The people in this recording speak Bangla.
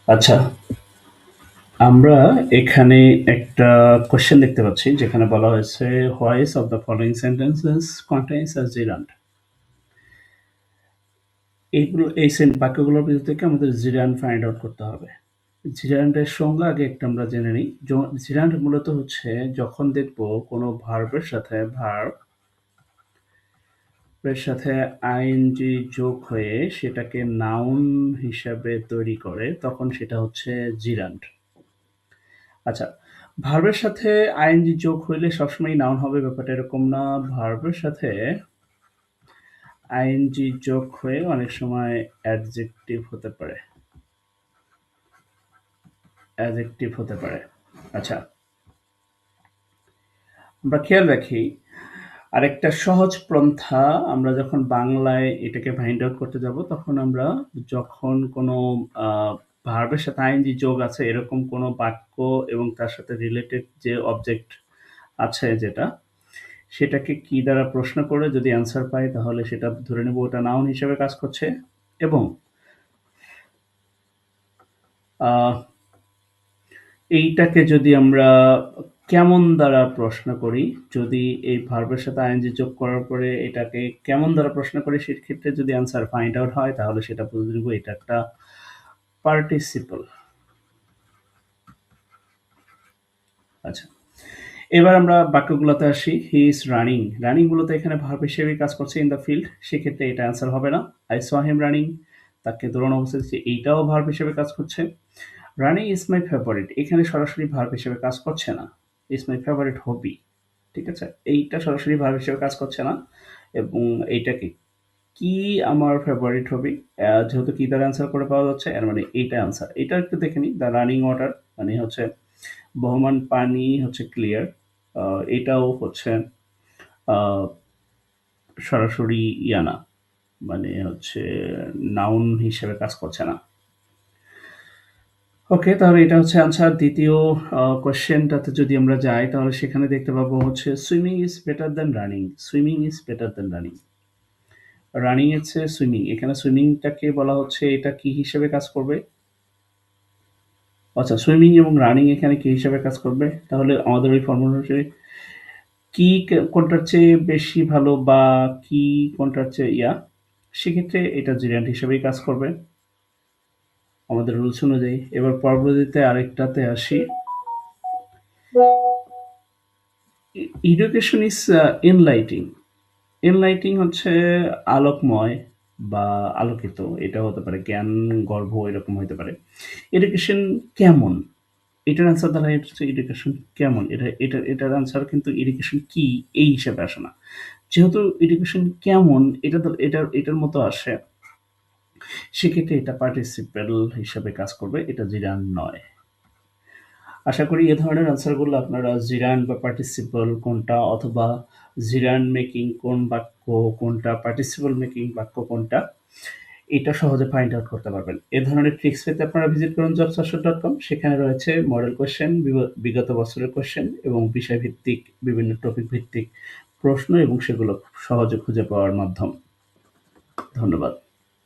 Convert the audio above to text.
আচ্ছা, আমরা এখানে একটা কোয়েশ্চেন দেখতে পাচ্ছি যেখানে বলা হয়েছে হোয়াইস of the following sentences contains আ জিরান্ড। এই বাক্যগুলোর ভিতর থেকে আমাদের জিরান্ড ফাইন্ড আউট করতে হবে। জিরান্ডের সংজ্ঞা আগে একটা আমরা জেনে নিই। জিরান্ড মূলত হচ্ছে যখন দেখব কোনো ভার্বের সাথে আইএনজি যোগ হয়ে সেটাকে নাউন হিসাবে তৈরি করে, তখন সেটা হচ্ছে জিরান্ড। আচ্ছা, ভার্বের সাথে আইএনজি যোগ হইলে সবসময় নাউন হবে ব্যাপারটা এরকম না। ভার্বের সাথে আইএনজি যোগ হয়ে অনেক সময় অ্যাডজেক্টিভ হতে পারে। আচ্ছা, আমরা খেয়াল রাখি আরেকটা সহজ পন্থা, আমরা যখন বাংলায় এটাকে ফাইন্ড আউট করতে যাব তখন আমরা যখন কোনো ভার্বের সাথে আইএনজি যোগ আছে এরকম কোনো বাক্য এবং তার সাথে রিলেটেড যে অবজেক্ট আছে যেটা, সেটাকে কি দ্বারা প্রশ্ন করে যদি অ্যান্সার পাই তাহলে সেটা ধরে নেব ওটা নাউন হিসেবে কাজ করছে। এবং এইটাকে যদি আমরা কেমন দ্বারা প্রশ্ন করি, যদি এই ভার্বের সাথে আইএনজি যোগ করার পরে এটাকে কেমন দ্বারা প্রশ্ন করি, সেক্ষেত্রে যদি অ্যান্সার ফাইন্ড আউট হয় তাহলে সেটা বুঝে নেব এটা একটা পার্টিসিপল। আচ্ছা, এবার আমরা বাক্যগুলোতে আসি। He is running. রানিং মূলত এখানে ভার্ব হিসেবে কাজ করছে ইন দ্য ফিল্ড, সেক্ষেত্রে এটা অ্যান্সার হবে না। আই স হিম রানিং, তাকে দৌড়ানো অবস্থায় দেখছি, এইটাও ভার্ব হিসেবে কাজ করছে। রানিং ইজ মাই ফেভারিট, এখানে সরাসরি ভার্ব হিসেবে কাজ করছে না। ইজ মাই ফেভারিট হবি, ঠিক আছে? এইটা সরাসরি ভার্ব হিসেবে কাজ করছে না। এবং এইটাকে কি আমার ফেভারিট হবি, যেহেতু কি দ্বারা অ্যান্সার করে পাওয়া যাচ্ছে, এর মানে এইটা অ্যান্সার। এটা একটু দেখে নিই। দ্য রানিং ওয়াটার মানে হচ্ছে বহমান পানি হচ্ছে ক্লিয়ার। এটাও হচ্ছে আহ, সরাসরি ইয়া না, মানে হচ্ছে নাউন হিসেবে কাজ করছে না। ওকে, তাহলে এটা হচ্ছে আনসার। দ্বিতীয় কোয়েশ্চেনটাতে যদি আমরা যাই তাহলে সেখানে দেখতে পাবো হচ্ছে swimming is better than running. Swimming is better than running. Running এর চেয়ে সুইমিং, এখানে সুইমিংটাকে বলা হচ্ছে এটা কি হিসেবে কাজ করবে? আচ্ছা, সুইমিং এবং রানিং এখানে কি হিসেবে কাজ করবে? তাহলে আমাদের ওই ফর্মুলা অনুযায়ী কি কোনটার চেয়ে বেশি ভালো বা কি কোনটার চেয়ে ইয়া, সেক্ষেত্রে এটা জিরান্ট হিসেবেই কাজ করবে আমাদের রুলস অনুযায়ী। এবার পরবর্তীতে আরেকটাতে আসি। Education is enlightening. এনলাইটিং হচ্ছে আলোকময় বা আলোকিত, এটা হতে পারে জ্ঞান গর্ভ, এরকম হতে পারে। এডুকেশন কেমন, এটার আনসার দ্বারা এটা হচ্ছে এডুকেশন কেমন। এটার আনসার কিন্তু এডুকেশন কি এই হিসাবে আসে না। যেহেতু এডুকেশন কেমন এটার মতো আসে, সেক্ষেত্রে এটা পার্টিসিপেল হিসাবে কাজ করবে, এটা জিরান নয়। আশা করি এ ধরনের আনসারগুলো আপনারা জিরান বা পার্টিসিপল কোনটা, অথবা জিরান মেকিং কোন বাক্য কোনটা, পার্টিসিপল মেকিং বাক্য কোনটা, এটা সহজে ফাইন্ড আউট করতে পারবেন। এ ধরনের ট্রিক্স পেতে আপনারা ভিজিট করুন jobsasher.com। সেখানে রয়েছে মডেল কোয়েশ্চেন, বিগত বছরের কোয়েশ্চেন এবং বিষয়ভিত্তিক বিভিন্ন টপিক ভিত্তিক প্রশ্ন এবং সেগুলো সহজে খুঁজে পাওয়ার মাধ্যম। ধন্যবাদ।